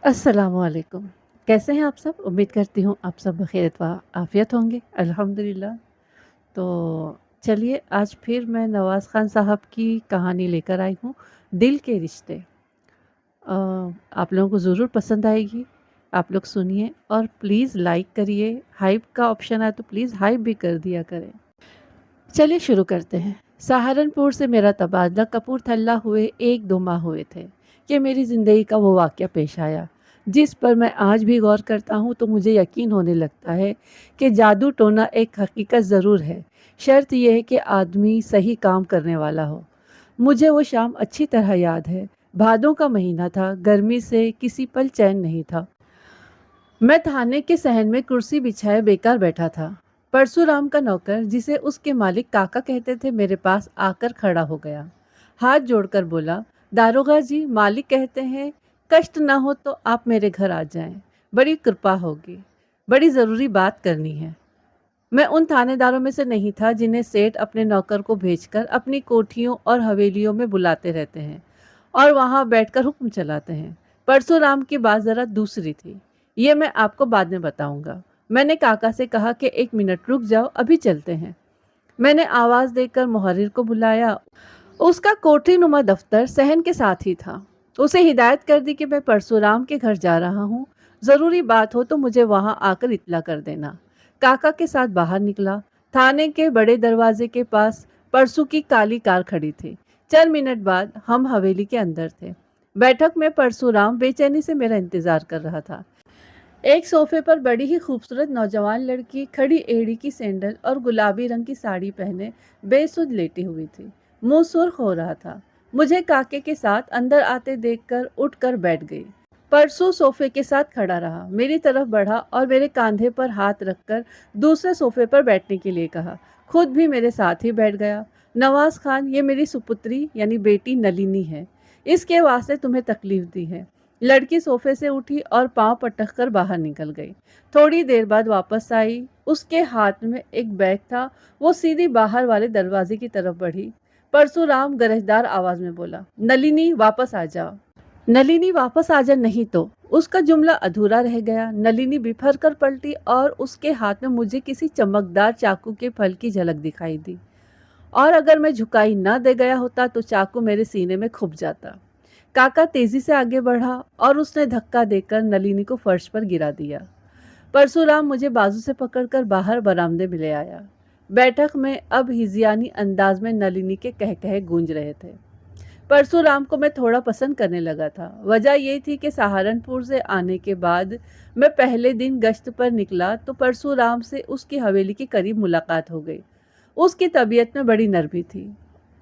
अस्सलामुअलैकुम। कैसे हैं आप सब? उम्मीद करती हूँ आप सब बख़ैरियत व आफ़ियत होंगे, अल्हम्दुलिल्लाह। तो चलिए आज फिर मैं नवाज़ ख़ान साहब की कहानी लेकर आई हूँ, दिल के रिश्ते। अ, आप लोगों को ज़रूर पसंद आएगी। आप लोग सुनिए और प्लीज़ लाइक करिए, हाइप का ऑप्शन है तो प्लीज़ हाइप भी कर दिया करें। चलिए शुरू करते हैं। सहारनपुर से मेरा तबादला कपूरथला हुए 1-2 माह हुए थे कि मेरी ज़िंदगी का वो वाक़या पेश आया, जिस पर मैं आज भी गौर करता हूँ तो मुझे यकीन होने लगता है कि जादू टोना एक हकीकत ज़रूर है, शर्त ये है कि आदमी सही काम करने वाला हो। मुझे वो शाम अच्छी तरह याद है। भादों का महीना था, गर्मी से किसी पल चैन नहीं था। मैं थाने के सहन में कुर्सी बिछाए बेकार बैठा था। परशुराम का नौकर, जिसे उसके मालिक काका कहते थे, मेरे पास आकर खड़ा हो गया। हाथ जोड़कर बोला, दारोगा जी, मालिक कहते हैं कष्ट ना हो तो आप मेरे घर आ जाएं। बड़ी कृपा होगी, बड़ी ज़रूरी बात करनी है। मैं उन थानेदारों में से नहीं था जिन्हें सेठ अपने नौकर को भेजकर अपनी कोठियों और हवेलियों में बुलाते रहते हैं और वहां बैठकर हुक्म चलाते हैं। परशुराम की बात जरा दूसरी थी। ये मैं आपको बाद में बताऊंगा। मैंने काका से कहा कि 1 मिनट रुक जाओ, अभी चलते हैं। मैंने आवाज देकर मुहर्रिर को बुलाया। उसका कोठरी नुमा दफ्तर सहन के साथ ही था। उसे हिदायत कर दी कि मैं परशुराम के घर जा रहा हूँ, ज़रूरी बात हो तो मुझे वहां आकर इत्तला कर देना। काका के साथ बाहर निकला। थाने के बड़े दरवाजे के पास परसू की काली कार खड़ी थी। चंद मिनट बाद हम हवेली के अंदर थे। बैठक में परशुराम बेचैनी से मेरा इंतजार कर रहा था। एक सोफे पर बड़ी ही खूबसूरत नौजवान लड़की खड़ी एड़ी की सैंडल और गुलाबी रंग की साड़ी पहने बेसुध लेटी हुई थी। मुंह सुर्ख हो रहा था। मुझे काके के साथ अंदर आते देखकर उठकर बैठ गई। परसू सोफे के साथ खड़ा रहा, मेरी तरफ बढ़ा और मेरे कंधे पर हाथ रखकर दूसरे सोफे पर बैठने के लिए कहा। खुद भी मेरे साथ ही बैठ गया। नवाज खान, ये मेरी सुपुत्री यानी बेटी नलिनी है। इसके वास्ते तुम्हें तकलीफ दी है। लड़की सोफे से उठी और पांव पटक कर बाहर निकल गई। थोड़ी देर बाद वापस आई। उसके हाथ में एक बैग था। वो सीधी बाहर वाले दरवाजे की तरफ बढ़ी। परशुराम गरजदार आवाज में बोला, नलिनी वापस आ जाओ। नलिनी वापस आ जा, नहीं तो। उसका जुमला अधूरा रह गया। नलिनी बिफर कर पलटी और उसके हाथ में मुझे किसी चमकदार चाकू के फल की झलक दिखाई दी, और अगर मैं झुकाई न दे गया होता तो चाकू मेरे सीने में खुप जाता। काका तेजी से आगे बढ़ा और उसने धक्का देकर नलिनी को फर्श पर गिरा दिया। परशुराम मुझे बाजू से पकड़कर बाहर बरामदे में ले आया। बैठक में अब हिजियानी अंदाज में नलिनी के कहकहे गूंज रहे थे। परशुराम को मैं थोड़ा पसंद करने लगा था। वजह यह थी कि सहारनपुर से आने के बाद मैं पहले दिन गश्त पर निकला तो परशुराम से उसकी हवेली के करीब मुलाकात हो गई। उसकी तबीयत में बड़ी नरमी थी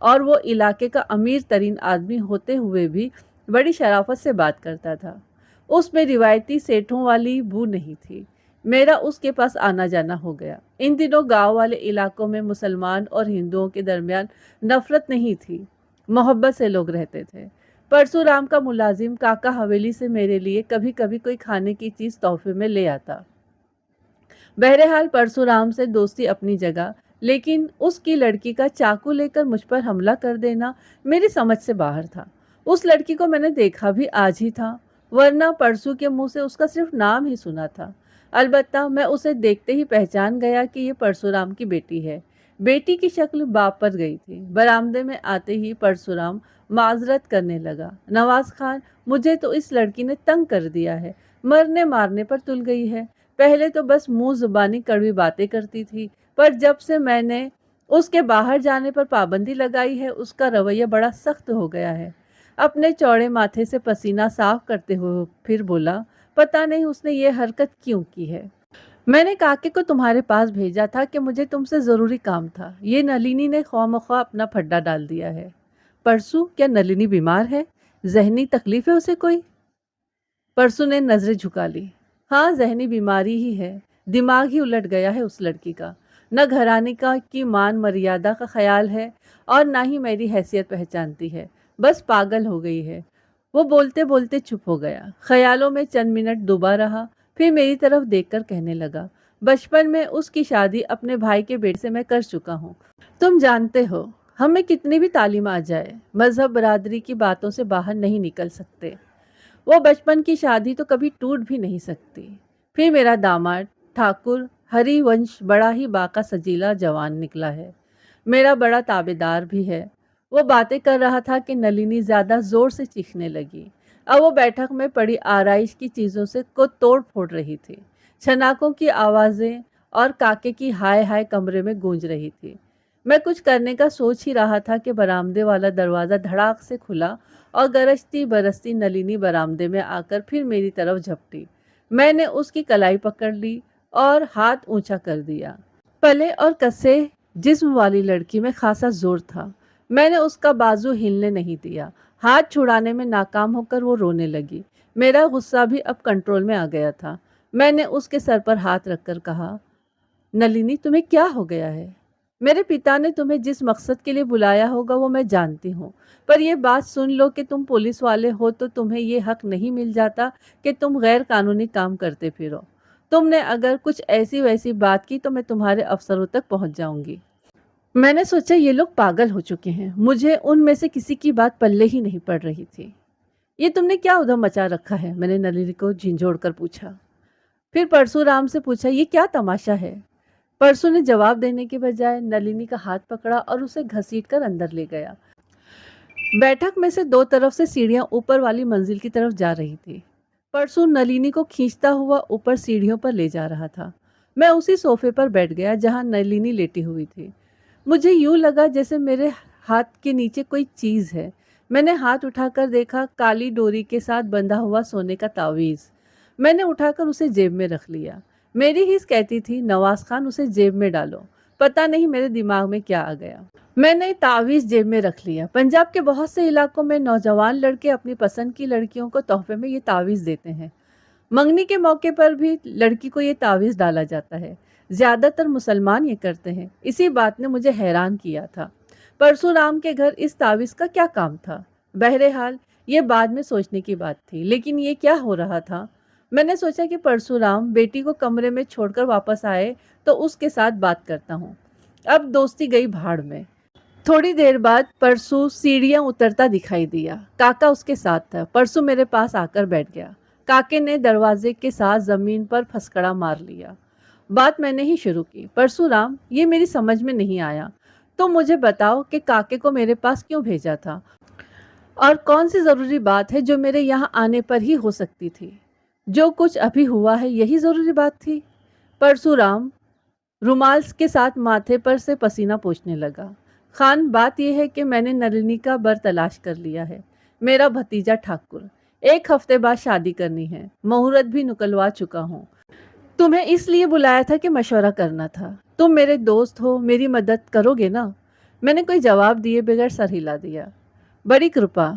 और वो इलाके का अमीर तरीन आदमी होते हुए भी बड़ी शराफत से बात करता था। उसमें रिवायती सेठों वाली बू नहीं थी। मेरा उसके पास आना जाना हो गया। इन दिनों गांव वाले इलाकों में मुसलमान और हिंदुओं के दरमियान नफरत नहीं थी, मोहब्बत से लोग रहते थे। परशुराम का मुलाजिम काका हवेली से मेरे लिए कभी कभी कोई खाने की चीज तोहफे में ले आता। बहरहाल परशुराम से दोस्ती अपनी जगह, लेकिन उसकी लड़की का चाकू लेकर मुझ पर हमला कर देना मेरी समझ से बाहर था। उस लड़की को मैंने देखा भी आज ही था, वरना परसू के मुंह से उसका सिर्फ नाम ही सुना था। अलबत्ता मैं उसे देखते ही पहचान गया कि ये परशुराम की बेटी है। बेटी की शक्ल बाप पर गई थी। बरामदे में आते ही परशुराम माजरत करने लगा, नवाज खान, मुझे तो इस लड़की ने तंग कर दिया है, मरने मारने पर तुल गई है। पहले तो बस मुंह जुबानी कड़वी बातें करती थी, पर जब से मैंने उसके बाहर जाने पर पाबंदी लगाई है, उसका रवैया बड़ा सख्त हो गया है। अपने चौड़े माथे से पसीना साफ करते हुए फिर बोला, पता नहीं उसने ये हरकत क्यों की है। मैंने काके को तुम्हारे पास भेजा था कि मुझे तुमसे ज़रूरी काम था। ये नलिनी ने ख्वामख्वाह अपना फड्डा डाल दिया है। परसू, क्या नलिनी बीमार है? जहनी तकलीफ है उसे कोई? परसू ने नजरें झुका ली। हाँ, जहनी बीमारी ही है। दिमाग ही उलट गया है उस लड़की का। न घराने का की मान मर्यादा का ख्याल है और ना ही मेरी हैसियत पहचानती है। बस पागल हो गई है। वो बोलते बोलते चुप हो गया। ख्यालों में चंद मिनट डूबा रहा, फिर मेरी तरफ देखकर कहने लगा, बचपन में उसकी शादी अपने भाई के बेटे से मैं कर चुका हूँ। तुम जानते हो, हमें कितनी भी तालीम आ जाए, मजहब बरादरी की बातों से बाहर नहीं निकल सकते। वो बचपन की शादी तो कभी टूट भी नहीं सकती। फिर मेरा दामाद ठाकुर हरिवंश बड़ा ही बाका सजीला जवान निकला है। मेरा बड़ा ताबेदार भी है। वो बातें कर रहा था कि नलिनी ज्यादा जोर से चीखने लगी। अब वो बैठक में पड़ी आरइश की चीजों से को तोड़ फोड़ रही थी। छनाकों की आवाजें और काके की हाय हाय कमरे में गूंज रही थी। मैं कुछ करने का सोच ही रहा था कि बरामदे वाला दरवाजा धड़ाक से खुला और गरजती बरसती नलिनी बरामदे में आकर फिर मेरी तरफ झपटी। मैंने उसकी कलाई पकड़ ली और हाथ ऊंचा कर दिया। पले और कसे जिस्म वाली लड़की में खासा जोर था। मैंने उसका बाजू हिलने नहीं दिया। हाथ छुड़ाने में नाकाम होकर वो रोने लगी। मेरा गुस्सा भी अब कंट्रोल में आ गया था। मैंने उसके सर पर हाथ रखकर कहा, नलिनी तुम्हें क्या हो गया है? मेरे पिता ने तुम्हें जिस मकसद के लिए बुलाया होगा वो मैं जानती हूँ, पर यह बात सुन लो कि तुम पुलिस वाले हो तो तुम्हें ये हक नहीं मिल जाता कि तुम गैर कानूनी काम करते फिरो। तुमने अगर कुछ ऐसी वैसी बात की तो मैं तुम्हारे अफसरों तक पहुंच जाऊंगी। मैंने सोचा ये लोग पागल हो चुके हैं। मुझे उनमें से किसी की बात पल्ले ही नहीं पड़ रही थी। ये तुमने क्या उधम मचा रखा है? मैंने नलिनी को झिंझोड़ कर पूछा। फिर परशुराम से पूछा, ये क्या तमाशा है? परसू ने जवाब देने के बजाय नलिनी का हाथ पकड़ा और उसे घसीटकर अंदर ले गया। बैठक में से दो तरफ से सीढ़ियां ऊपर वाली मंजिल की तरफ जा रही थी। परसू नलिनी को खींचता हुआ ऊपर सीढ़ियों पर ले जा रहा था। मैं उसी सोफे पर बैठ गया जहां नलिनी लेटी हुई थी। मुझे यूं लगा जैसे मेरे हाथ के नीचे कोई चीज है। मैंने हाथ उठाकर देखा, काली डोरी के साथ बंधा हुआ सोने का तावीज। मैंने उठाकर उसे जेब में रख लिया। मेरी हिस्स कहती थी, नवाज खान उसे जेब में डालो। पता नहीं मेरे दिमाग में क्या आ गया। मैंने तावीज जेब में रख लिया। पंजाब के बहुत से इलाकों में नौजवान लड़के अपनी पसंद की लड़कियों को तोहफे में ये तावीज देते हैं। मंगनी के मौके पर भी लड़की को ये तावीज डाला जाता है। ज्यादातर मुसलमान ये करते हैं। इसी बात ने मुझे हैरान किया था। परशुराम के घर इस तावीज का क्या काम था? बहरहाल ये बाद में सोचने की बात थी, लेकिन ये क्या हो रहा था? मैंने सोचा कि परशुराम बेटी को कमरे में छोड़कर वापस आए तो उसके साथ बात करता हूँ। अब दोस्ती गई भाड़ में। थोड़ी देर बाद परसू सीढ़ियां उतरता दिखाई दिया। काका उसके साथ था। परसू मेरे पास आकर बैठ गया। काके ने दरवाजे के साथ जमीन पर फसकड़ा मार लिया। बात मैंने ही शुरू की। परशुराम, ये मेरी समझ में नहीं आया। तो मुझे बताओ कि काके को मेरे पास क्यों भेजा था, और कौन सी जरूरी बात है जो मेरे यहाँ आने पर ही हो सकती थी? जो कुछ अभी हुआ है यही जरूरी बात थी। परशुराम रुमाल के साथ माथे पर से पसीना पोंछने लगा। खान, बात यह है कि मैंने नलिनी का बर तलाश कर लिया है। मेरा भतीजा ठाकुर, 1 हफ्ते बाद शादी करनी है। मुहूर्त भी निकलवा चुका हूँ। तुम्हें इसलिए बुलाया था कि मशवरा करना था। तुम मेरे दोस्त हो, मेरी मदद करोगे ना? मैंने कोई जवाब दिए बगैर सर हिला दिया। बड़ी कृपा,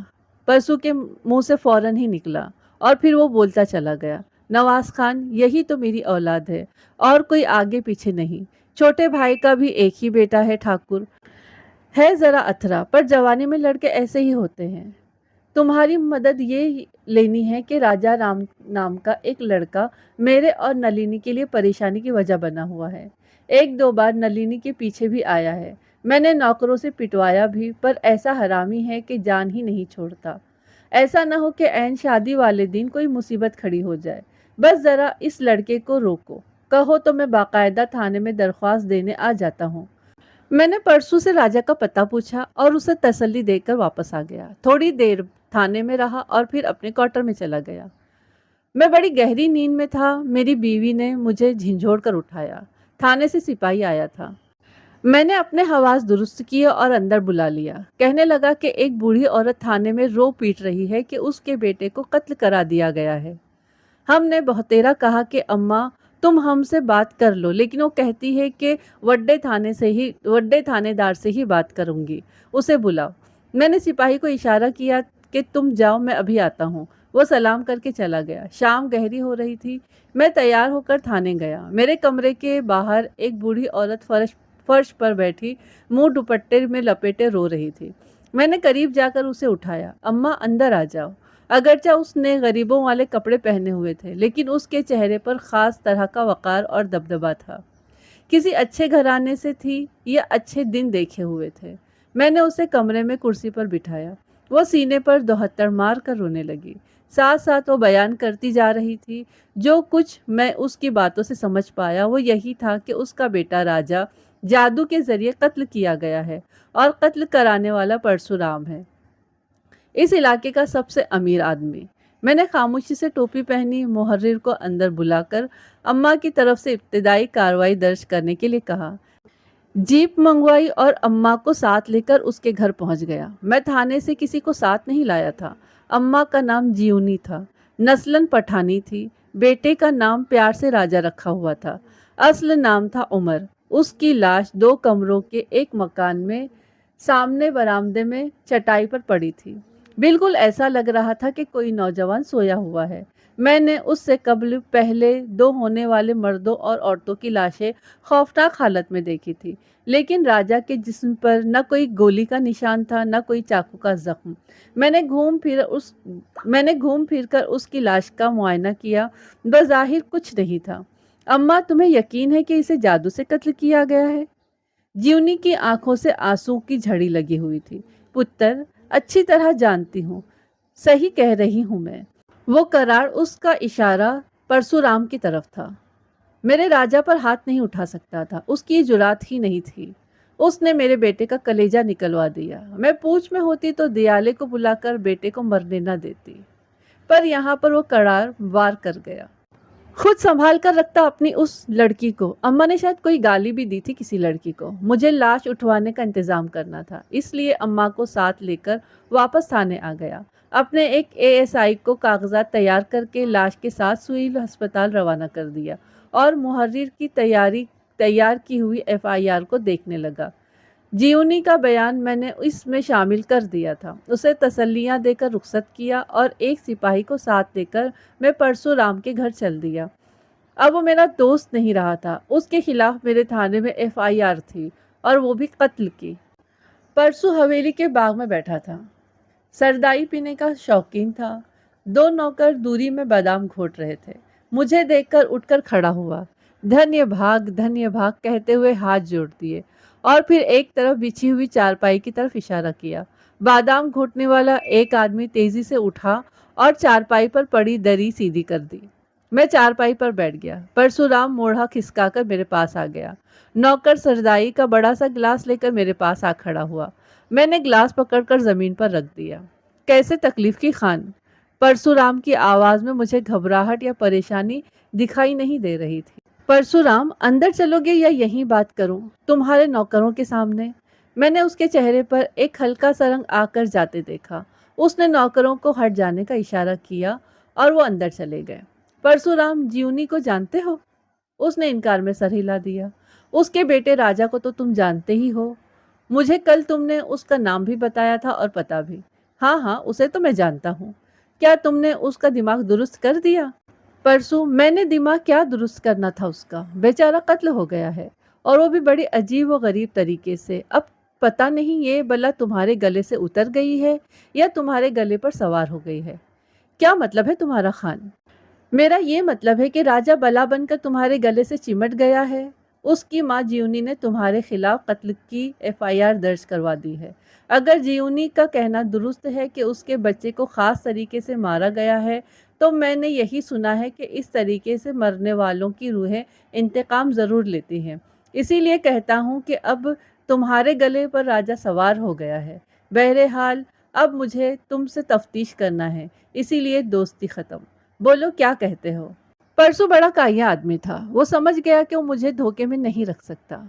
परसू के मुंह से फौरन ही निकला और फिर वो बोलता चला गया। नवाज खान, यही तो मेरी औलाद है और कोई आगे पीछे नहीं। छोटे भाई का भी एक ही बेटा है ठाकुर। है जरा अथरा, पर जवानी में लड़के ऐसे ही होते हैं। तुम्हारी मदद ये लेनी है कि राजा राम नाम का एक लड़का मेरे और नलिनी के लिए परेशानी की वजह बना हुआ है। 1-2 बार नलिनी के पीछे भी आया है। मैंने नौकरों से पिटवाया भी, पर ऐसा हरामी है कि जान ही नहीं छोड़ता। ऐसा ना हो कि ऐन शादी वाले दिन कोई मुसीबत खड़ी हो जाए। बस जरा इस लड़के को रोको। कहो तो मैं बाकायदा थाने में दरख्वास्त देने आ जाता हूँ। मैंने परसू से राजा का पता पूछा और उसे तसल्ली देकर वापस आ गया। थोड़ी देर थाने में रहा और फिर अपने क्वार्टर में चला गया। मैं बड़ी गहरी नींद में था। मेरी बीवी ने मुझे झिंझोड़ कर उठाया। थाने से सिपाही आया था। मैंने अपने हवास दुरुस्त किए और अंदर बुला लिया। कहने लगा कि एक बूढ़ी औरत थाने में रो पीट रही है कि उसके बेटे को कत्ल करा दिया गया है। हमने बहुतेरा कहा कि अम्मा तुम हमसे बात कर लो, लेकिन वो कहती है कि वड्डे थानेदार से ही बात करूंगी। उसे बुलाओ। मैंने सिपाही को इशारा किया कि तुम जाओ, मैं अभी आता हूँ। वो सलाम करके चला गया। शाम गहरी हो रही थी। मैं तैयार होकर थाने गया। मेरे कमरे के बाहर एक बूढ़ी औरत फर्श पर बैठी मुंह दुपट्टे में लपेटे रो रही थी। मैंने करीब जाकर उसे उठाया। अम्मा, अंदर आ जाओ। अगरचा उसने गरीबों वाले कपड़े पहने हुए थे, लेकिन उसके चेहरे पर खास तरह का वकार और दबदबा था। किसी अच्छे घराने से थी या अच्छे दिन देखे हुए थे। मैंने उसे कमरे में कुर्सी पर बिठाया। वो सीने पर दोहत्तर मार कर रोने लगी। साथ साथ वो बयान करती जा रही थी। जो कुछ मैं उसकी बातों से समझ पाया वो यही था कि उसका बेटा राजा जादू के जरिए कत्ल किया गया है और कत्ल कराने वाला परशुराम है, इस इलाके का सबसे अमीर आदमी। मैंने खामोशी से टोपी पहनी मुहर्रिर को अंदर बुलाकर अम्मा की तरफ से इब्तिदाई कार्रवाई दर्ज करने के लिए कहा। जीप मंगवाई और अम्मा को साथ लेकर उसके घर पहुंच गया। मैं थाने से किसी को साथ नहीं लाया था। अम्मा का नाम जियोनी था, नस्लन पठानी थी। बेटे का नाम प्यार से राजा रखा हुआ था। असल नाम था उमर। उसकी लाश 2 कमरों के एक मकान में सामने बरामदे में चटाई पर पड़ी थी। बिल्कुल ऐसा लग रहा था कि कोई नौजवान सोया हुआ है। मैंने उससे कबल पहले 2 होने वाले मर्दों और औरतों की लाशें खौफनाक हालत में देखी थी, लेकिन राजा के जिस्म पर न कोई गोली का निशान था, न कोई चाकू का जख्म। मैंने घूम फिर कर उसकी लाश का मुआयना किया। बज़ाहिर कुछ नहीं था। अम्मा, तुम्हें यकीन है कि इसे जादू से कत्ल किया गया है? जीवनी की आंखों से आंसू की झड़ी लगी हुई थी। पुत्र, अच्छी तरह जानती हूँ, सही कह रही हूँ मैं। वो करार उसका इशारा परशुराम की तरफ था। मेरे राजा पर हाथ नहीं उठा सकता था, उसकी ये जुरात ही नहीं थी। उसने मेरे बेटे का कलेजा निकलवा दिया। मैं पूछ में होती तो दियाले को बुलाकर बेटे को मरने न देती, पर यहाँ पर वो करार वार कर गया। खुद संभाल कर रखता अपनी उस लड़की को। अम्मा ने शायद कोई गाली भी दी थी किसी लड़की को। मुझे लाश उठवाने का इंतजाम करना था, इसलिए अम्मा को साथ लेकर वापस थाने आ गया। अपने एक एएसआई को कागजात तैयार करके लाश के साथ सुई अस्पताल रवाना कर दिया और मुहर्रिर की तैयार की हुई एफआईआर को देखने लगा। जीवनी का बयान मैंने इसमें शामिल कर दिया था। उसे तसल्लियां देकर रुखसत किया और एक सिपाही को साथ लेकर मैं परशुराम के घर चल दिया। अब वो मेरा दोस्त नहीं रहा था। उसके खिलाफ मेरे थाने में एफआईआर थी, और वो भी कत्ल की। परसू हवेली के बाग में बैठा था। सरदाई पीने का शौकीन था। 2 नौकर दूरी में बादाम घोट रहे थे। मुझे देखकर उठकर खड़ा हुआ। धन्य भाग कहते हुए हाथ जोड़ दिए और फिर एक तरफ बिछी हुई चारपाई की तरफ इशारा किया। बादाम घोटने वाला एक आदमी तेजी से उठा और चारपाई पर पड़ी दरी सीधी कर दी। मैं चारपाई पर बैठ गया। परशुराम मोढ़ा खिसकाकर मेरे पास आ गया। नौकर सरदाई का बड़ा सा गिलास लेकर मेरे पास आ खड़ा हुआ। मैंने गिलास पकड़कर जमीन पर रख दिया। कैसे तकलीफ की खान? परशुराम की आवाज में मुझे घबराहट या परेशानी दिखाई नहीं दे रही थी। परशुराम, अंदर चलोगे या यहीं बात करूं तुम्हारे नौकरों के सामने? मैंने उसके चेहरे पर एक हल्का सा रंग आकर जाते देखा। उसने नौकरों को हट जाने का इशारा किया और वो अंदर चले गए। परशुराम, जीवनी को जानते हो? उसने इनकार में सर हिला दिया। उसके बेटे राजा को तो तुम जानते ही हो। मुझे कल तुमने उसका नाम भी बताया था और पता भी। हाँ हाँ, उसे तो मैं जानता हूँ। क्या तुमने उसका दिमाग दुरुस्त कर दिया? परसों मैंने दिमाग क्या दुरुस्त करना था उसका? बेचारा कत्ल हो गया है, और वो भी बड़ी अजीब व गरीब तरीके से। अब पता नहीं ये बला तुम्हारे गले से उतर गई है या तुम्हारे गले पर सवार हो गई है। क्या मतलब है तुम्हारा खान? मेरा ये मतलब है कि राजा बला बनकर तुम्हारे गले से चिमट गया है। उसकी माँ जीवनी ने तुम्हारे खिलाफ कत्ल की एफआईआर दर्ज करवा दी है। अगर जीवनी का कहना दुरुस्त है कि उसके बच्चे को खास तरीके से मारा गया है, तो मैंने यही सुना है कि इस तरीके से मरने वालों की रूहें इंतकाम ज़रूर लेती हैं। इसीलिए कहता हूँ कि अब तुम्हारे गले पर राजा सवार हो गया है। बहरहाल अब मुझे तुमसे तफ्तीश करना है, इसीलिए दोस्ती ख़त्म। बोलो, क्या कहते हो? परसों बड़ा काया आदमी था। वो समझ गया कि वो मुझे धोखे में नहीं रख सकता।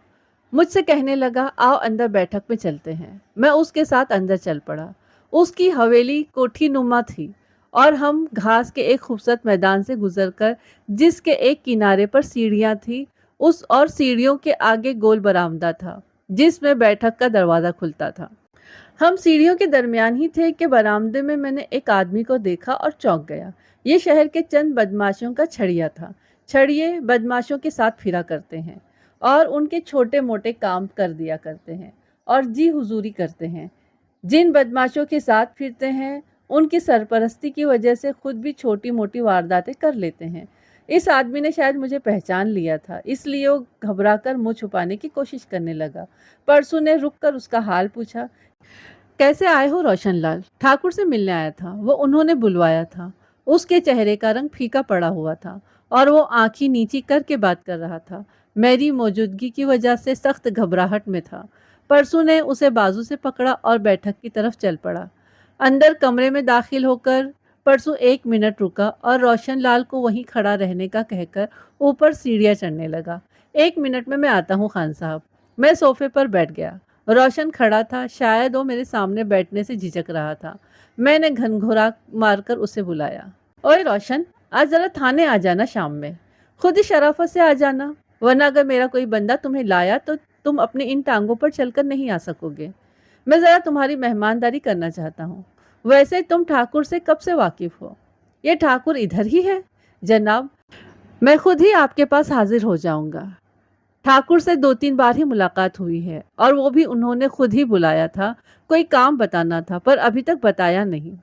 मुझसे कहने लगा, आओ अंदर बैठक में चलते हैं। मैं उसके साथ अंदर चल पड़ा। उसकी हवेली कोठी नुमा थी और हम घास के एक खूबसूरत मैदान से गुजरकर, जिसके एक किनारे पर सीढ़ियां थी, उस और सीढ़ियों के आगे गोल बरामदा था जिसमें बैठक का दरवाज़ा खुलता था। हम सीढ़ियों के दरमियान ही थे कि बरामदे में मैंने एक आदमी को देखा और चौंक गया। ये शहर के चंद बदमाशों का छड़िया था। छड़िए बदमाशों के साथ फिरा करते हैं और उनके छोटे मोटे काम कर दिया करते हैं और जी हुजूरी करते हैं। जिन बदमाशों के साथ फिरते हैं, उनकी सरपरस्ती की वजह से खुद भी छोटी मोटी वारदातें कर लेते हैं। इस आदमी ने शायद मुझे पहचान लिया था, इसलिए वो घबराकर मुंह छुपाने की कोशिश करने लगा। परसू ने रुक कर उसका हाल पूछा। कैसे आए हो रोशन लाल? ठाकुर से मिलने आया था, वो उन्होंने बुलवाया था। उसके चेहरे का रंग फीका पड़ा हुआ था और वो आंखें नीची करके बात कर रहा था। मेरी मौजूदगी की वजह से सख्त घबराहट में था। परसों ने उसे बाजू से पकड़ा और बैठक की तरफ चल पड़ा। अंदर कमरे में दाखिल होकर परसों 1 मिनट रुका और रोशन लाल को वहीं खड़ा रहने का कहकर ऊपर सीढ़ियां चढ़ने लगा। 1 मिनट में मैं आता हूँ खान साहब। मैं सोफे पर बैठ गया। रोशन खड़ा था, शायद वो मेरे सामने बैठने से झिझक रहा था। मैंने घनघोरा मारकर उसे बुलाया। ओए रोशन, आज जरा थाने आ जाना शाम में। खुद ही शराफत से आ जाना, वरना अगर मेरा कोई बंदा तुम्हें लाया तो तुम अपनी इन टांगों पर चलकर नहीं आ सकोगे। मैं जरा तुम्हारी मेहमानदारी करना चाहता हूँ। वैसे तुम ठाकुर से कब से वाकिफ हो? ये ठाकुर इधर ही है जनाब। मैं खुद ही आपके पास हाजिर हो जाऊंगा। ठाकुर से 2-3 बार ही मुलाकात हुई है और वो भी उन्होंने खुद ही बुलाया था। कोई काम बताना था पर अभी तक बताया नहीं।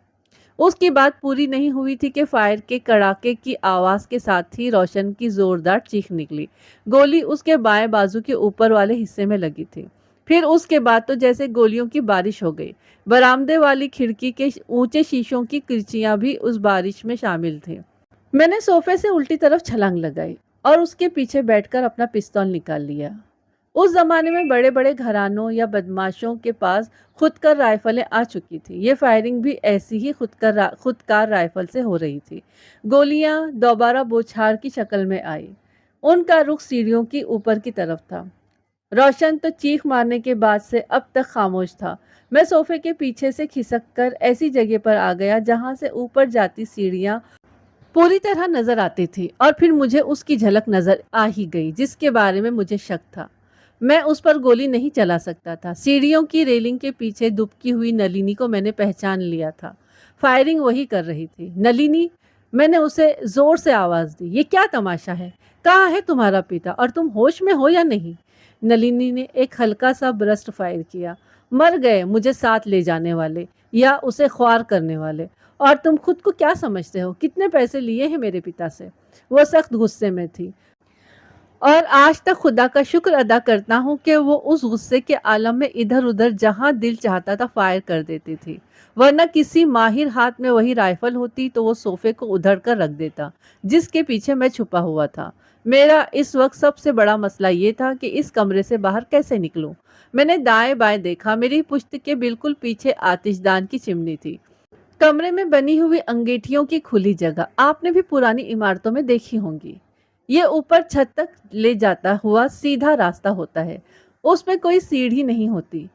उसकी बात पूरी नहीं हुई थी कि फायर के कड़ाके की आवाज के साथ ही रोशन की जोरदार चीख निकली। गोली उसके बाएं बाजू के ऊपर वाले हिस्से में लगी थी। फिर उसके बाद तो जैसे गोलियों की बारिश हो गई। बरामदे वाली खिड़की के ऊंचे शीशों की किरचियां भी उस बारिश में शामिल थी। मैंने सोफे से उल्टी तरफ छलांग लगाई और उसके पीछे बैठकर अपना पिस्तौल निकाल लिया। उस जमाने में बड़े बड़े घरानों या बदमाशों के पास खुदकार राइफलें आ चुकी थी। ये फायरिंग भी ऐसी ही खुदकार राइफल से हो रही थी। गोलियां दोबारा बौछार की शक्ल में आई। उनका रुख सीढ़ियों की ऊपर की तरफ था। रोशन तो चीख मारने के बाद से अब तक खामोश था। मैं सोफे के पीछे से खिसक कर ऐसी जगह पर आ गया जहां से ऊपर जाती सीढ़ियां पूरी तरह नजर आती थी और फिर मुझे उसकी झलक नजर आ ही गई जिसके बारे में मुझे शक था। मैं उस पर गोली नहीं चला सकता था। सीढ़ियों की रेलिंग के पीछे दुबकी हुई नलिनी को मैंने पहचान लिया था। फायरिंग वही कर रही थी। नलिनी, मैंने उसे जोर से आवाज दी। ये क्या तमाशा है? कहाँ है तुम्हारा पिता और तुम होश में हो या नहीं? नलिनी ने एक हल्का सा ब्रस्ट फायर किया। मर गए मुझे साथ ले जाने वाले या उसे ख्वार करने वाले। और तुम खुद को क्या समझते हो? कितने पैसे लिए हैं मेरे पिता से? वो सख्त गुस्से में थी और आज तक खुदा का शुक्र अदा करता हूँ कि वो उस गुस्से के आलम में इधर उधर जहां दिल चाहता था फायर कर देती थी। वरना किसी माहिर हाथ में वही राइफल होती तो वो सोफे को उधड़ कर रख देता जिसके पीछे मैं छुपा हुआ था। मेरा इस वक्त सबसे बड़ा मसला ये था कि इस कमरे से बाहर कैसे निकलूं। मैंने दाएं बाएं देखा। मेरी पुश्त के बिल्कुल पीछे आतिशदान की चिमनी थी। कमरे में बनी हुई अंगीठियों की खुली जगह आपने भी पुरानी इमारतों में देखी होंगी। ये ऊपर छत तक ले जाता हुआ सीधा रास्ता होता है। उसमें कोई सीढ़ी नहीं होती।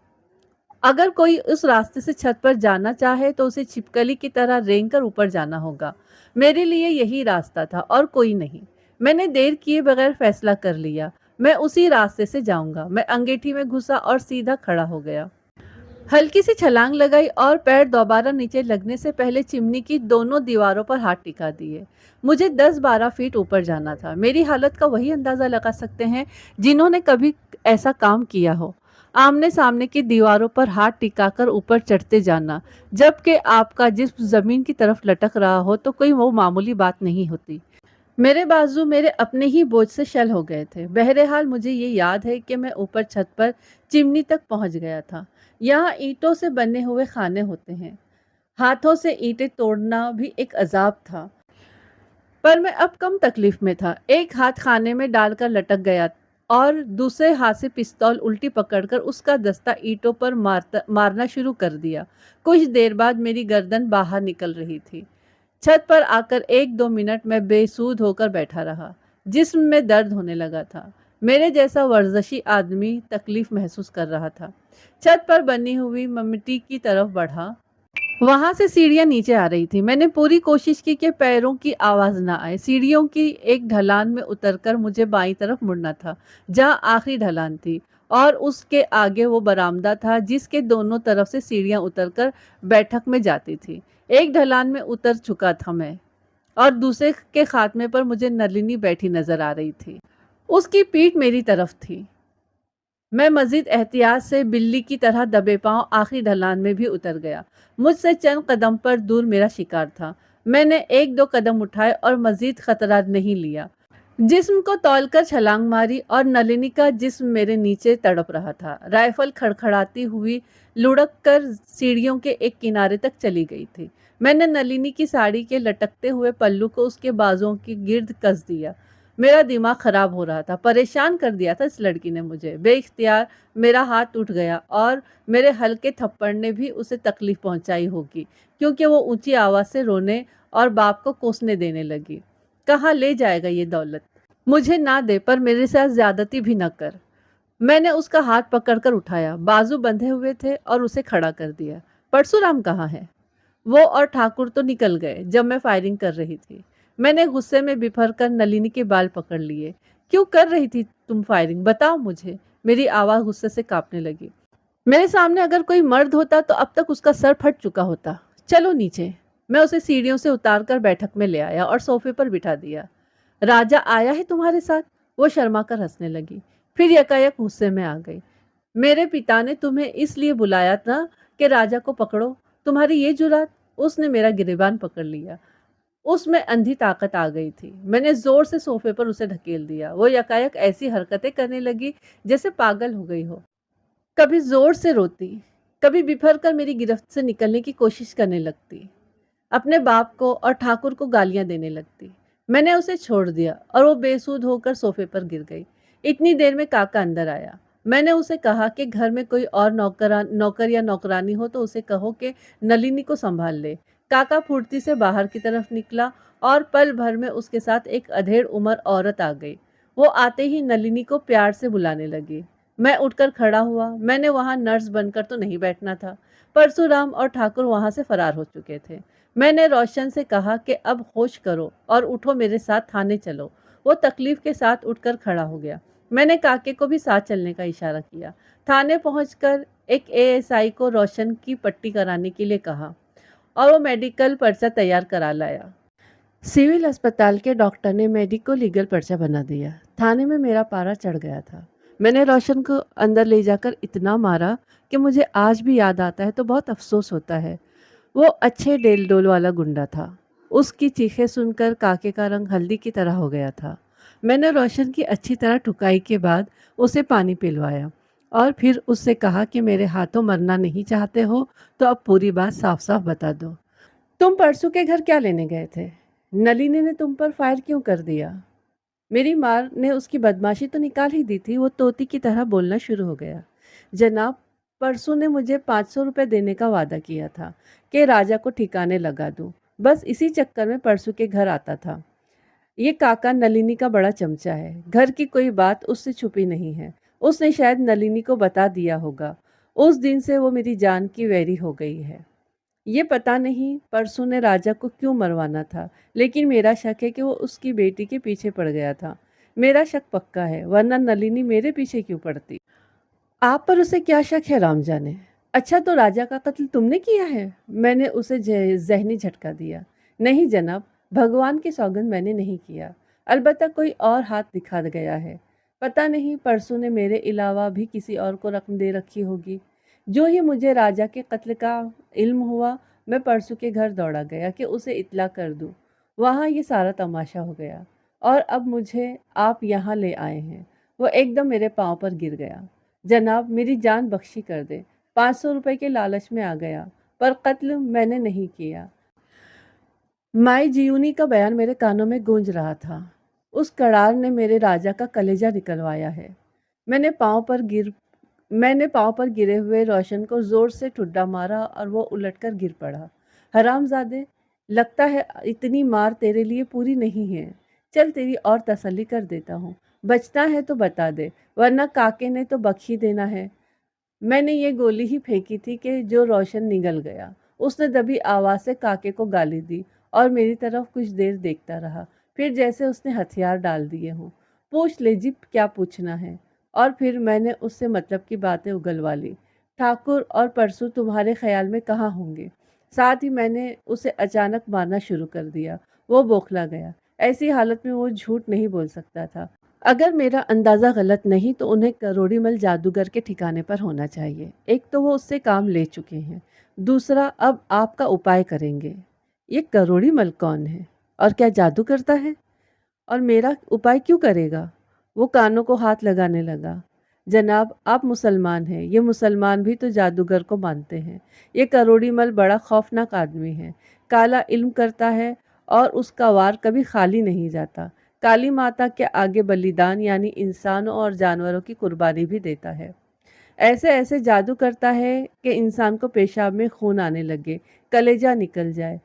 अगर कोई उस रास्ते से छत पर जाना चाहे तो उसे छिपकली की तरह रेंग कर ऊपर जाना होगा। मेरे लिए यही रास्ता था और कोई नहीं। मैंने देर किए बगैर फैसला कर लिया। मैं उसी रास्ते से जाऊंगा। मैं अंगीठी में घुसा और सीधा खड़ा हो गया। हल्की सी छलांग लगाई और पैर दोबारा नीचे लगने से पहले चिमनी की दोनों दीवारों पर हाथ टिका दिए। मुझे 10-12 फीट ऊपर जाना था। मेरी हालत का वही अंदाजा लगा सकते हैं जिन्होंने कभी ऐसा काम किया हो। आमने सामने की दीवारों पर हाथ टिकाकर ऊपर चढ़ते जाना, जबकि आपका जिस्म जमीन की तरफ लटक रहा हो तो कोई वो मामूली बात नहीं होती। मेरे बाजू मेरे अपने ही बोझ से शल हो गए थे। बहरहाल मुझे ये याद है कि मैं ऊपर छत पर चिमनी तक पहुंच गया था। यहाँ ईंटों से बने हुए खाने होते हैं। हाथों से ईंटें तोड़ना भी एक अजाब था, पर मैं अब कम तकलीफ में था। एक हाथ खाने में डालकर लटक गया और दूसरे हाथ से पिस्तौल उल्टी पकड़कर उसका दस्ता ईंटों पर मारना शुरू कर दिया। कुछ देर बाद मेरी गर्दन बाहर निकल रही थी। छत पर आकर 1-2 मिनट में बेसुध होकर बैठा रहा। जिस्म में दर्द होने लगा था। मेरे जैसा वर्जशी आदमी तकलीफ महसूस कर रहा था। छत पर बनी हुई मिट्टी की तरफ बढ़ा। वहां से सीढ़ियां नीचे आ रही थी। मैंने पूरी कोशिश की कि पैरों की आवाज ना आए। सीढ़ियों की एक ढलान में उतरकर मुझे बाईं तरफ मुड़ना था जहां आखिरी ढलान थी और उसके आगे वो बरामदा था जिसके दोनों तरफ से सीढ़ियां उतरकर बैठक में जाती थी। एक ढलान में उतर चुका था मैं और दूसरे के खात्मे पर मुझे नलिनी बैठी नजर आ रही थी। उसकी पीठ मेरी तरफ थी। मैं मजीद एहतियात से बिल्ली की तरह दबे पांव आखिरी ढलान में भी उतर गया। मुझसे चंद कदम पर दूर मेरा शिकार था। मैंने 1-2 कदम उठाए और मजीद खतरा नहीं लिया। जिस्म को तौलकर छलांग मारी और नलिनी का जिस्म मेरे नीचे तड़प रहा था। राइफल खड़खड़ाती हुई लुढ़क कर सीढ़ियों के एक किनारे तक चली गई थी। मैंने नलिनी की साड़ी के लटकते हुए पल्लू को उसके बाजुओं के गिर्द कस दिया। मेरा दिमाग खराब हो रहा था, परेशान कर दिया था इस लड़की ने मुझे। बेइख्तियार मेरा हाथ उठ गया और मेरे हल्के थप्पड़ ने भी उसे तकलीफ पहुंचाई होगी, क्योंकि वो ऊंची आवाज से रोने और बाप को कोसने देने लगी। कहाँ ले जाएगा ये दौलत? मुझे ना दे, पर मेरे साथ ज्यादती भी न कर। मैंने उसका हाथ पकड़कर उठाया, बाजू बंधे हुए थे, और उसे खड़ा कर दिया। परशुराम कहाँ है? वो और ठाकुर तो निकल गए जब मैं फायरिंग कर रही थी। मैंने गुस्से में बिफर कर नलिनी के बाल पकड़ लिए। क्यों कर रही थी तुम फायरिंग? बताओ मुझे। मेरी आवाज गुस्से से कांपने लगी। मेरे सामने अगर कोई मर्द होता तो अब तक उसका सर फट चुका होता। चलो नीचे। मैं उसे सीढ़ियों से उतारकर बैठक में ले आया और सोफे पर बिठा दिया। राजा आया है तुम्हारे साथ? वो शर्मा कर हंसने लगी, फिर यकायक गुस्से में आ गई। मेरे पिता ने तुम्हें इसलिए बुलाया था कि राजा को पकड़ो। तुम्हारी ये जुरात? उसने मेरा गिरेबान पकड़ लिया। उसमें अंधी ताकत आ गई थी। मैंने जोर से सोफे पर उसे ढकेल दिया। वो यकायक ऐसी हरकतें करने लगी जैसे पागल हो गई हो। कभी जोर से रोती, कभी बिफर कर मेरी गिरफ्त से निकलने की कोशिश करने लगती, अपने बाप को और ठाकुर को गालियां देने लगती। मैंने उसे छोड़ दिया और वो बेसुध होकर सोफे पर गिर गई। इतनी देर में काका अंदर आया। मैंने उसे कहा कि घर में कोई और नौकर या नौकरानी हो तो उसे कहो कि नलिनी को संभाल ले। काका फुर्ती से बाहर की तरफ निकला और पल भर में उसके साथ एक अधेड़ उम्र औरत आ गई। वो आते ही नलिनी को प्यार से बुलाने लगी। मैं उठकर खड़ा हुआ। मैंने वहां नर्स बनकर तो नहीं बैठना था। परशुराम और ठाकुर वहां से फरार हो चुके थे। मैंने रोशन से कहा कि अब होश करो और उठो, मेरे साथ थाने चलो। वो तकलीफ के साथ उठकर खड़ा हो गया। मैंने काके को भी साथ चलने का इशारा किया। थाने पहुंचकर एक एएसआई को रोशन की पट्टी कराने के लिए कहा और वो मेडिकल पर्चा तैयार करा लाया। सिविल अस्पताल के डॉक्टर ने मेडिको लीगल पर्चा बना दिया। थाने में मेरा पारा चढ़ गया था। मैंने रोशन को अंदर ले जाकर इतना मारा कि मुझे आज भी याद आता है तो बहुत अफसोस होता है। वो अच्छे डेल डोल वाला गुंडा था। उसकी चीखें सुनकर काके का रंग हल्दी की तरह हो गया था। मैंने रोशन की अच्छी तरह ठुकाई के बाद उसे पानी पिलवाया और फिर उससे कहा कि मेरे हाथों मरना नहीं चाहते हो तो अब पूरी बात साफ साफ बता दो। तुम परसों के घर क्या लेने गए थे? नलिनी ने तुम पर फायर क्यों कर दिया? मेरी माँ ने उसकी बदमाशी तो निकाल ही दी थी। वो तोती की तरह बोलना शुरू हो गया। जनाब, परसों ने मुझे 500 रुपये देने का वादा किया था कि राजा को ठिकाने लगा दूं। बस इसी चक्कर में परसों के घर आता था। ये काका नलिनी का बड़ा चमचा है। घर की कोई बात उससे छुपी नहीं है। उसने शायद नलिनी को बता दिया होगा। उस दिन से वो मेरी जान की वैरी हो गई है। ये पता नहीं परसों ने राजा को क्यों मरवाना था, लेकिन मेरा शक है कि वो उसकी बेटी के पीछे पड़ गया था। मेरा शक पक्का है, वरना नलिनी मेरे पीछे क्यों पड़ती? आप पर उसे क्या शक है राम जाने? अच्छा, तो राजा का कत्ल तुमने किया है? मैंने उसे जहनी झटका दिया। नहीं जनाब, भगवान की सौगंध मैंने नहीं किया। अलबत्ता कोई और हाथ दिखा गया है। पता नहीं परसों ने मेरे अलावा भी किसी और को रकम दे रखी होगी। जो ही मुझे राजा के कत्ल का इल्म हुआ, मैं परसों के घर दौड़ा गया कि उसे इत्तला कर दूं। वहाँ ये सारा तमाशा हो गया और अब मुझे आप यहाँ ले आए हैं। वो एकदम मेरे पाँव पर गिर गया। जनाब, मेरी जान बख्शी कर दे। 500 रुपए के लालच में आ गया, पर कत्ल मैंने नहीं किया। माई जीवनी का बयान मेरे कानों में गूंज रहा था। उस कड़ार ने मेरे राजा का कलेजा निकलवाया है। मैंने पाँव पर गिर मैंने पाँव पर गिरे हुए रोशन को जोर से ठुड्डा मारा और वो उलटकर गिर पड़ा। हरामजादे, लगता है इतनी मार तेरे लिए पूरी नहीं है। चल, तेरी और तसल्ली कर देता हूँ। बचना है तो बता दे, वरना काके ने तो बख्श ही देना है। मैंने ये गोली ही फेंकी थी कि जो रोशन निगल गया। उसने दबी आवाज से काके को गाली दी और मेरी तरफ कुछ देर देखता रहा। फिर जैसे उसने हथियार डाल दिए हों। पूछ ले जी, क्या पूछना है? और फिर मैंने उससे मतलब की बातें उगलवा ली। ठाकुर और परसू तुम्हारे ख्याल में कहाँ होंगे? साथ ही मैंने उसे अचानक मारना शुरू कर दिया। वो बौखला गया। ऐसी हालत में वो झूठ नहीं बोल सकता था। अगर मेरा अंदाज़ा गलत नहीं तो उन्हें करोड़ीमल जादूगर के ठिकाने पर होना चाहिए। एक तो वो उससे काम ले चुके हैं, दूसरा अब आपका उपाय करेंगे। ये करोड़ीमल कौन है और क्या जादू करता है? और मेरा उपाय क्यों करेगा? वो कानों को हाथ लगाने लगा। जनाब, आप मुसलमान हैं, ये मुसलमान भी तो जादूगर को मानते हैं। ये करोड़ी मल बड़ा खौफनाक आदमी है। काला इल्म करता है और उसका वार कभी खाली नहीं जाता। काली माता के आगे बलिदान यानी इंसानों और जानवरों की कुर्बानी भी देता है। ऐसे ऐसे जादू करता है कि इंसान को पेशाब में खून आने लगे, कलेजा निकल जाए।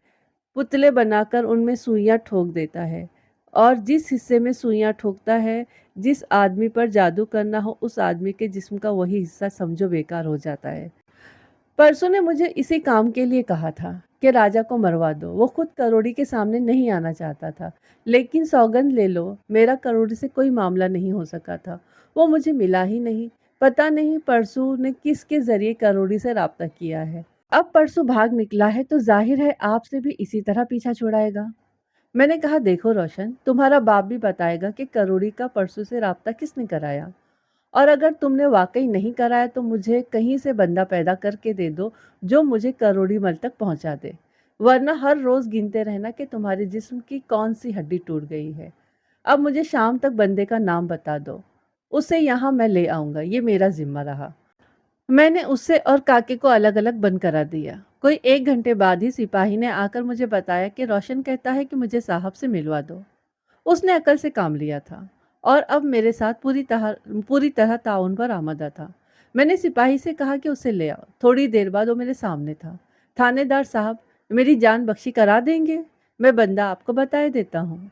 पुतले बनाकर उनमें सुइयां ठोक देता है और जिस हिस्से में सुइयां ठोकता है, जिस आदमी पर जादू करना हो उस आदमी के जिस्म का वही हिस्सा समझो बेकार हो जाता है। परसों ने मुझे इसी काम के लिए कहा था कि राजा को मरवा दो। वो खुद करोड़ी के सामने नहीं आना चाहता था, लेकिन सौगंध ले लो, मेरा करोड़ी से कोई मामला नहीं हो सका था। वो मुझे मिला ही नहीं। पता नहीं परसों ने किसके जरिए करोड़ी से राब्ता किया है। अब परसों भाग निकला है तो जाहिर है आपसे भी इसी तरह पीछा छुड़ाएगा। मैंने कहा, देखो रोशन, तुम्हारा बाप भी बताएगा कि करोड़ी का परसों से राब्ता किसने कराया। और अगर तुमने वाकई नहीं कराया तो मुझे कहीं से बंदा पैदा करके दे दो जो मुझे करोड़ी मल तक पहुंचा दे। वरना हर रोज गिनते रहना कि तुम्हारे जिस्म की कौन सी हड्डी टूट गई है। अब मुझे शाम तक बंदे का नाम बता दो, उसे यहाँ मैं ले आऊंगा। ये मेरा जिम्मा रहा। मैंने उससे और काके को अलग अलग बंद करा दिया। कोई 1 घंटे बाद ही सिपाही ने आकर मुझे बताया कि रोशन कहता है कि मुझे साहब से मिलवा दो। उसने अकल से काम लिया था और अब मेरे साथ पूरी तरह ताउन पर आमदा था। मैंने सिपाही से कहा कि उसे ले आओ। थोड़ी देर बाद वो मेरे सामने था। थानेदार साहब, मेरी जान बख्शी करा देंगे? मैं बंदा आपको बताए देता हूँ।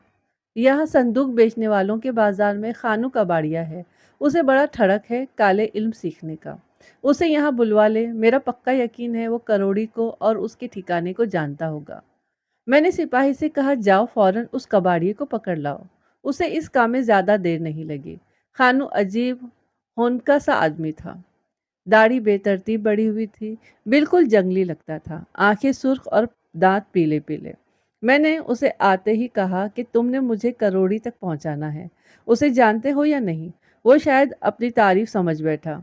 यहाँ संदूक बेचने वालों के बाजार में खानू कबाड़िया है। उसे बड़ा ठड़क है काले इल्म सीखने का। उसे यहाँ बुलवा ले, मेरा पक्का यकीन है वो करोड़ी को और उसके ठिकाने को जानता होगा। मैंने सिपाही से कहा, जाओ फौरन उस कबाड़िए को पकड़ लाओ। उसे इस काम में ज्यादा देर नहीं लगी। खानू अजीब होनका सा आदमी था। दाढ़ी बेतरतीब बढ़ी हुई थी, बिल्कुल जंगली लगता था। आंखें सुर्ख और दांत पीले पीले। मैंने उसे आते ही कहा कि तुमने मुझे करोड़ी तक पहुंचाना है। उसे जानते हो या नहीं? वो शायद अपनी तारीफ समझ बैठा।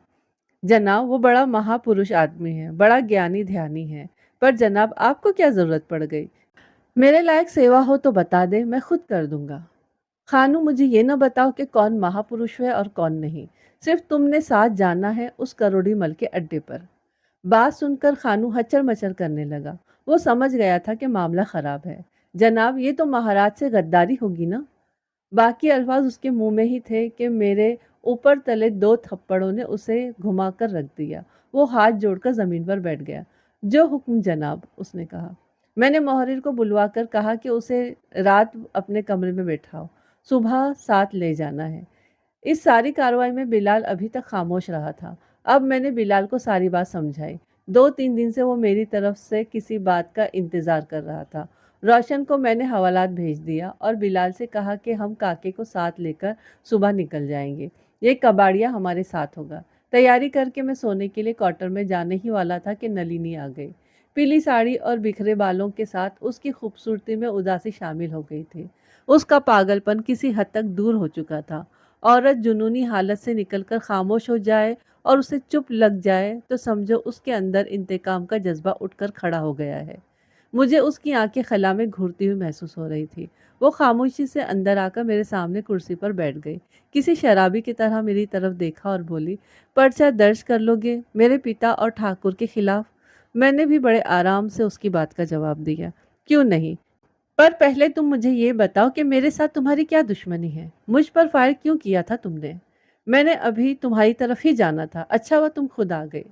जनाब, वो बड़ा महापुरुष आदमी है, बड़ा ज्ञानी ध्यानी है। पर जनाब, आपको क्या जरूरत पड़ गई? मेरे लायक सेवा हो तो बता दे, मैं खुद कर दूंगा। खानू, मुझे ये ना बताओ कि कौन महापुरुष है और कौन नहीं। सिर्फ तुमने साथ जाना है उस करोड़ी मल के अड्डे पर। बात सुनकर खानू हचर मचर करने लगा। वो समझ गया था कि मामला खराब है। जनाब, ये तो महाराज से गद्दारी होगी ना? बाकी अल्फाज उसके मुंह में ही थे कि मेरे ऊपर तले 2 थप्पड़ों ने उसे घुमाकर रख दिया। वो हाथ जोड़कर जमीन पर बैठ गया। जो हुक्म जनाब, उसने कहा। मैंने मोहरिर को बुलवाकर कहा कि उसे रात अपने कमरे में बैठाओ, सुबह साथ ले जाना है। इस सारी कार्रवाई में बिलाल अभी तक खामोश रहा था। अब मैंने बिलाल को सारी बात समझाई। 2-3 दिन से वो मेरी तरफ से किसी बात का इंतजार कर रहा था। रोशन को मैंने हवालात भेज दिया और बिलाल से कहा कि हम काके को साथ लेकर सुबह निकल जाएंगे। ये कबाड़िया हमारे साथ होगा। तैयारी करके मैं सोने के लिए क्वार्टर में जाने ही वाला था कि नलिनी आ गई। पीली साड़ी और बिखरे बालों के साथ उसकी खूबसूरती में उदासी शामिल हो गई थी। उसका पागलपन किसी हद तक दूर हो चुका था। औरत जुनूनी हालत से निकलकर खामोश हो जाए और उसे चुप लग जाए तो समझो उसके अंदर इंतकाम का जज्बा उठकर खड़ा हो गया है। मुझे उसकी आंखें खला में घूरती हुई महसूस हो रही थी। वो खामोशी से अंदर आकर मेरे सामने कुर्सी पर बैठ गई। किसी शराबी की तरह मेरी तरफ देखा और बोली, पर्चा दर्ज कर लोगे मेरे पिता और ठाकुर के खिलाफ? मैंने भी बड़े आराम से उसकी बात का जवाब दिया, क्यों नहीं। पर पहले तुम मुझे ये बताओ कि मेरे साथ तुम्हारी क्या दुश्मनी है? मुझ पर फायर क्यों किया था तुमने? मैंने अभी तुम्हारी तरफ ही जाना था। अच्छा हुआ तुम खुद आ गए।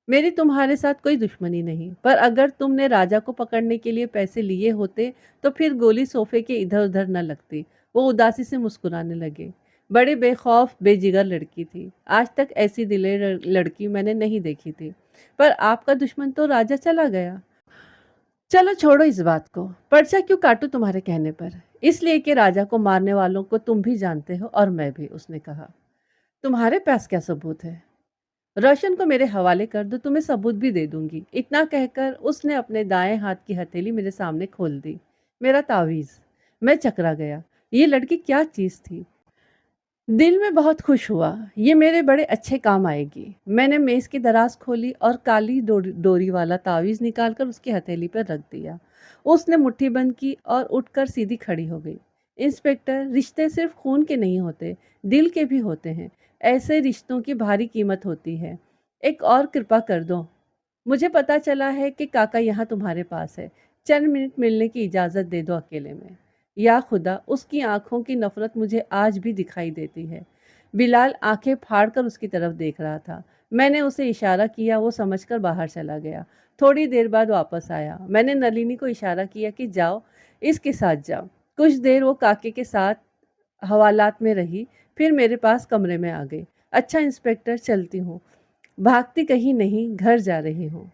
मेरी तुम्हारे साथ कोई दुश्मनी नहीं, पर अगर तुमने राजा को पकड़ने के लिए पैसे लिए होते तो फिर गोली सोफे के इधर उधर न लगती। वो उदासी से मुस्कुराने लगे। बड़ी बेखौफ बेजिगर लड़की थी। आज तक ऐसी दिलेर लड़की मैंने नहीं देखी थी। पर आपका दुश्मन तो राजा चला गया। चलो छोड़ो इस बात को। पर्चा क्यों काटूं तुम्हारे कहने पर? इसलिए कि राजा को मारने वालों को तुम भी जानते हो और मैं भी, उसने कहा। तुम्हारे पास क्या सबूत है? रोशन को मेरे हवाले कर दो, तुम्हें सबूत भी दे दूंगी। इतना कहकर उसने अपने दाएं हाथ की हथेली मेरे सामने खोल दी। मेरा तावीज। मैं चकरा गया। ये लड़की क्या चीज थी? दिल में बहुत खुश हुआ। ये मेरे बड़े अच्छे काम आएगी। मैंने मेज की दराज खोली और काली डोरी वाला तावीज निकालकर उसकी हथेली पर रख दिया। उसने मुट्ठी बंद की और उठकर सीधी खड़ी हो गई। इंस्पेक्टर, रिश्ते सिर्फ खून के नहीं होते, दिल के भी होते हैं। ऐसे रिश्तों की भारी कीमत होती है। एक और कृपा कर दो। मुझे पता चला है कि काका यहाँ तुम्हारे पास है। चंद मिनट मिलने की इजाज़त दे दो अकेले में। या खुदा, उसकी आंखों की नफरत मुझे आज भी दिखाई देती है। बिलाल आंखें फाड़कर उसकी तरफ देख रहा था। मैंने उसे इशारा किया, वो समझकर बाहर चला गया। थोड़ी देर बाद वापस आया। मैंने नलिनी को इशारा किया कि जाओ, इसके साथ जाओ। कुछ देर वो काके के साथ हवालात में रही, फिर मेरे पास कमरे में आ गई। अच्छा इंस्पेक्टर, चलती हूँ। भागती कहीं नहीं, घर जा रही हूँ।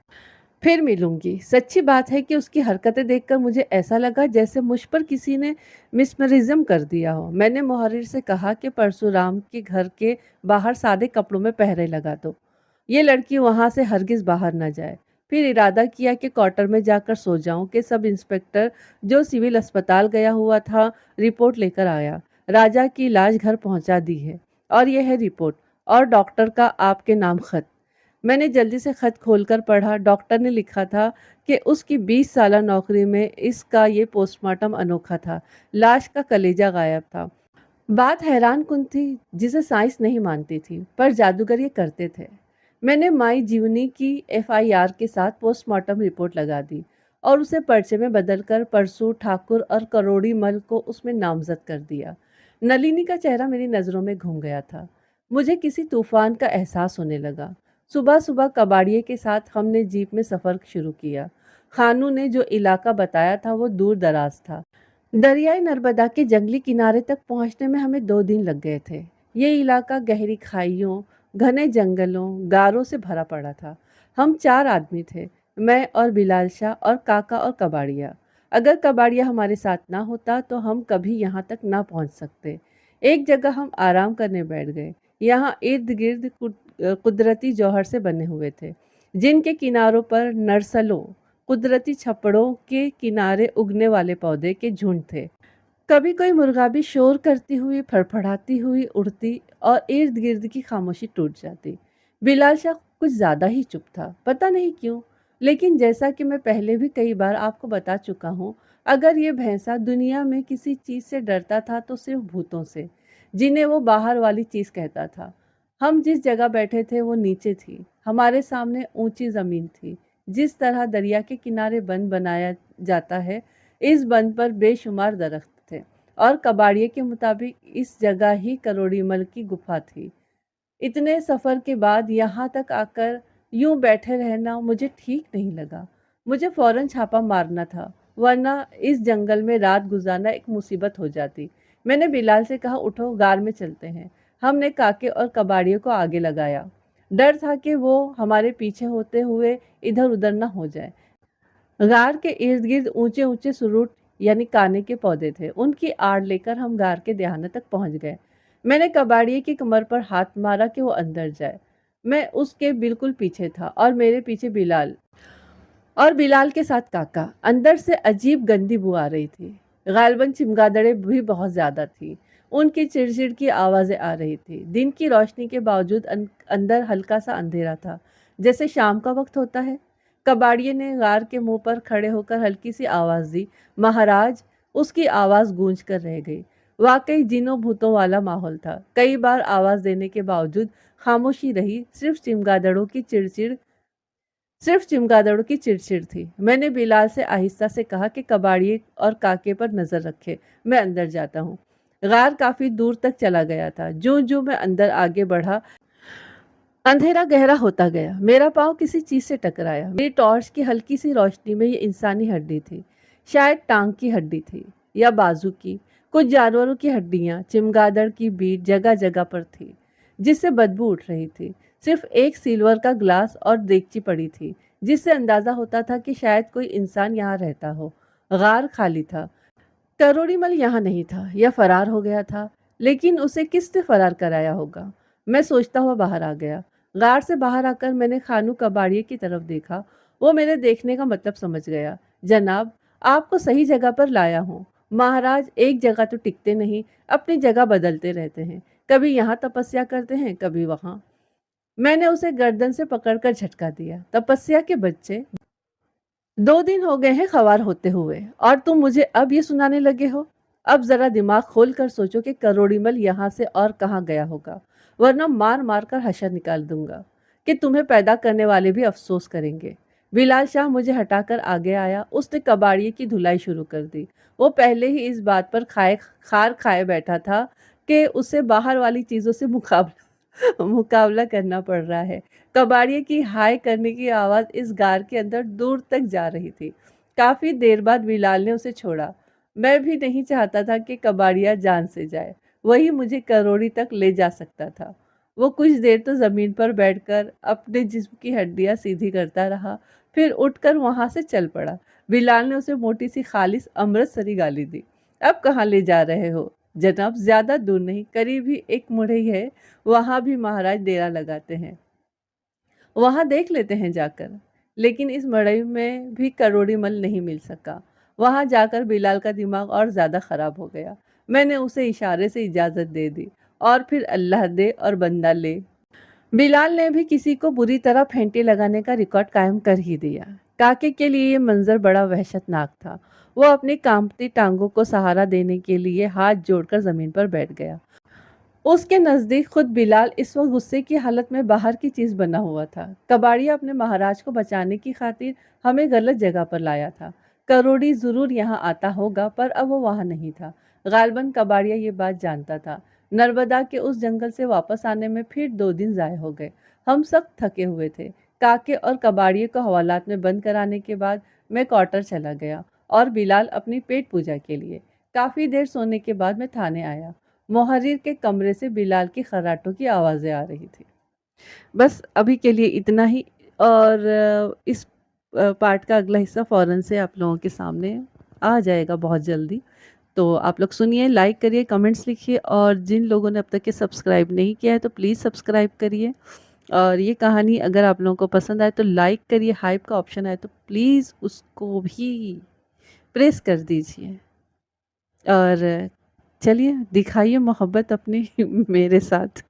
फिर मिलूंगी। सच्ची बात है कि उसकी हरकतें देखकर मुझे ऐसा लगा जैसे मुझ पर किसी ने मिसमरिज्म कर दिया हो। मैंने मुहर्रिर से कहा कि परशुराम के घर के बाहर सादे कपड़ों में पहरे लगा दो। ये लड़की वहां से हरगिज बाहर न जाए। फिर इरादा किया कि क्वार्टर में जाकर सो जाऊं कि सब इंस्पेक्टर जो सिविल अस्पताल गया हुआ था रिपोर्ट लेकर आया। राजा की लाश घर पहुंचा दी है और यह है रिपोर्ट, और डॉक्टर का आपके नाम खत। मैंने जल्दी से खत खोलकर पढ़ा। डॉक्टर ने लिखा था कि उसकी 20 साला नौकरी में इसका ये पोस्टमार्टम अनोखा था। लाश का कलेजा गायब था। बात हैरान कुन थी, जिसे साइंस नहीं मानती थी, पर जादूगर ये करते थे। मैंने माई जीवनी की एफआईआर के साथ पोस्टमार्टम रिपोर्ट लगा दी और उसे पर्चे में बदलकर परसू ठाकुर और करोड़ी मल को उसमें नामजद कर दिया। नलिनी का चेहरा मेरी नज़रों में घूम गया था। मुझे किसी तूफान का एहसास होने लगा। सुबह सुबह कबाड़िए के साथ हमने जीप में सफ़र शुरू किया। खानू ने जो इलाका बताया था वो दूर दराज था। दरियाई नर्मदा के जंगली किनारे तक पहुंचने में हमें 2 दिन लग गए थे। ये इलाका गहरी खाइयों, घने जंगलों, गारों से भरा पड़ा था। हम 4 आदमी थे, मैं और बिलाल शाह और काका और कबाड़िया। अगर कबाड़िया हमारे साथ ना होता तो हम कभी यहाँ तक ना पहुँच सकते। एक जगह हम आराम करने बैठ गए। यहाँ इर्द गिर्द कुदरती जौहर से बने हुए थे, जिनके किनारों पर नर्सलों, कुदरती छप्पड़ों के किनारे उगने वाले पौधे के झुंड थे। कभी कोई मुर्गा भी शोर करती हुई, फड़फड़ाती हुई उड़ती और इर्द गिर्द की खामोशी टूट जाती। बिलाल शाह कुछ ज्यादा ही चुप था, पता नहीं क्यों। लेकिन जैसा कि मैं पहले भी कई बार आपको बता चुका हूँ, अगर ये भैंसा दुनिया में किसी चीज से डरता था तो सिर्फ भूतों से, जिन्हें वो बाहर वाली चीज कहता था। हम जिस जगह बैठे थे वो नीचे थी। हमारे सामने ऊंची जमीन थी। जिस तरह दरिया के किनारे बंद बनाया जाता है, इस बंद पर बेशुमार दरख्त थे, और कबाड़िए के मुताबिक इस जगह ही करोड़ीमल की गुफा थी। इतने सफ़र के बाद यहाँ तक आकर यूं बैठे रहना मुझे ठीक नहीं लगा। मुझे फौरन छापा मारना था, वरना इस जंगल में रात गुजारना एक मुसीबत हो जाती। मैंने बिलाल से कहा, उठो, गार में चलते हैं। हमने काके और कबाड़ियों को आगे लगाया। डर था कि वो हमारे पीछे होते हुए इधर उधर न हो जाए। गार के इर्द गिर्द ऊंचे ऊंचे सुरूट यानी काने के पौधे थे। उनकी आड़ लेकर हम गार के दहाने तक पहुंच गए। मैंने कबाड़िए की कमर पर हाथ मारा कि वो अंदर जाए। मैं उसके बिल्कुल पीछे था और मेरे पीछे बिलाल, और बिलाल के साथ काका। अंदर से अजीब गंदी बू आ रही थी। गालबन चिमगादड़े भी बहुत ज्यादा थी। उनकी चिड़चिड़ की आवाजें आ रही थी। दिन की रोशनी के बावजूद अंदर हल्का सा अंधेरा था, जैसे शाम का वक्त होता है। कबाड़िए ने गार के मुंह पर खड़े होकर हल्की सी आवाज दी। महाराज! उसकी आवाज गूंज कर रह गई। वाकई जिनों भूतों वाला माहौल था। कई बार आवाज देने के बावजूद खामोशी रही। सिर्फ चमगादड़ों की चिड़चिड़ थी। मैंने बिलाल से आहिस्ता से कहा कि कबाड़िए और काके पर नजर रखे, मैं अंदर जाता हूँ। गार काफी दूर तक चला गया था। जो जो मैं अंदर आगे बढ़ा, अंधेरा गहरा होता गया। मेरा पाँव किसी चीज से टकराया। मेरी टॉर्च की हल्की सी रोशनी में ये इंसानी हड्डी थी। शायद टांग की हड्डी थी या बाजू की। कुछ जानवरों की हड्डियां, चिमगादड़ की बीट जगह जगह पर थी, जिससे बदबू उठ रही थी। सिर्फ एक सिल्वर का ग्लास और देगची पड़ी थी, जिससे अंदाजा होता था कि शायद कोई इंसान यहाँ रहता हो। गार खाली था। करोड़ीमल यहाँ नहीं था, या फरार हो गया था। लेकिन उसे किसने फरार कराया होगा? मैं सोचता हुआ बाहर आ गया। गार से बाहर आकर मैंने खानू कबाड़िए की तरफ देखा। वो मेरे देखने का मतलब समझ गया। जनाब, आपको सही जगह पर लाया हूँ। महाराज एक जगह तो टिकते नहीं, अपनी जगह बदलते रहते हैं। कभी यहाँ तपस्या करते हैं, कभी वहां। मैंने उसे गर्दन से पकड़कर झटका दिया। तपस्या के बच्चे, 2 दिन हो गए हैं खवार होते हुए, और तुम मुझे अब ये सुनाने लगे हो? اب ذرا دماغ کھول کر سوچو کہ کروڑی مل یہاں سے اور کہاں گیا ہوگا، ورنہ مار مار کر حشر نکال دوں گا کہ تمہیں پیدا کرنے والے بھی افسوس کریں گے۔ بلال شاہ مجھے ہٹا کر آگے آیا، اس نے کباڑیے کی دھلائی شروع کر دی۔ وہ پہلے ہی اس بات پر خار کھائے بیٹھا تھا کہ اسے باہر والی چیزوں سے مقابلہ کرنا پڑ رہا ہے۔ کباڑیے کی ہائے کرنے کی آواز اس غار کے اندر دور تک جا رہی تھی۔ کافی دیر بعد بلال نے اسے چھوڑا۔ میں بھی نہیں چاہتا تھا کہ کباڑیا جان سے جائے، وہی مجھے کروڑی تک لے جا سکتا تھا۔ وہ کچھ دیر تو زمین پر بیٹھ کر اپنے جسم کی ہڈیاں سیدھی کرتا رہا، پھر اٹھ کر وہاں سے چل پڑا۔ بلال نے اسے موٹی سی خالص امرتسری گالی دی۔ اب کہاں لے جا رہے ہو جناب؟ زیادہ دور نہیں، قریب ہی ایک مڑئی ہے، وہاں بھی مہاراج ڈیرا لگاتے ہیں، وہاں دیکھ لیتے ہیں جا کر۔ لیکن اس مڑئی میں بھی کروڑی مل نہیں مل سکا۔ وہاں جا کر بلال کا دماغ اور زیادہ خراب ہو گیا۔ میں نے اسے اشارے سے اجازت دے دی، اور پھر اللہ دے اور بندہ لے۔ بلال نے بھی کسی کو بری طرح پھینٹی لگانے کا ریکارڈ قائم کر ہی دیا۔ کاکے کے لیے یہ منظر بڑا وحشت ناک تھا۔ وہ اپنی کانپتی ٹانگوں کو سہارا دینے کے لیے ہاتھ جوڑ کر زمین پر بیٹھ گیا۔ اس کے نزدیک خود بلال اس وقت غصے کی حالت میں باہر کی چیز بنا ہوا تھا۔ کباڑیا اپنے مہاراج کو بچانے کی خاطر ہمیں غلط جگہ پر لایا تھا۔ کروڑی ضرور یہاں آتا ہوگا، پر اب وہ وہاں نہیں تھا۔ غالباً کباڑیا یہ بات جانتا تھا۔ نرمدا کے اس جنگل سے واپس آنے میں پھر 2 دن ضائع ہو گئے۔ ہم سخت تھکے ہوئے تھے۔ کاکے اور کباڑیے کو حوالات میں بند کرانے کے بعد میں کوارٹر چلا گیا، اور بلال اپنی پیٹ پوجا کے لیے۔ کافی دیر سونے کے بعد میں تھانے آیا۔ محرر کے کمرے سے بلال کی خراٹوں کی آوازیں آ رہی تھی۔ بس ابھی کے لیے اتنا ہی، اور اس پارٹ کا اگلا حصہ فوراً سے آپ لوگوں کے سامنے آ جائے گا بہت جلدی۔ تو آپ لوگ سنیے، لائک کریے، کمنٹس لکھیے، اور جن لوگوں نے اب تک یہ سبسکرائب نہیں کیا ہے تو پلیز سبسکرائب کریے۔ اور یہ کہانی اگر آپ لوگوں کو پسند آئے تو لائک کریے، ہائپ کا آپشن آئے تو پلیز اس کو بھی پریس کر دیجیے، اور چلیے دکھائیے محبت اپنی میرے ساتھ۔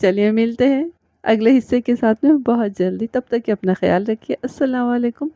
چلیے ملتے ہیں اگلے حصے کے ساتھ میں بہت جلدی، تب تک اپنا خیال رکھیے۔ السلام علیکم۔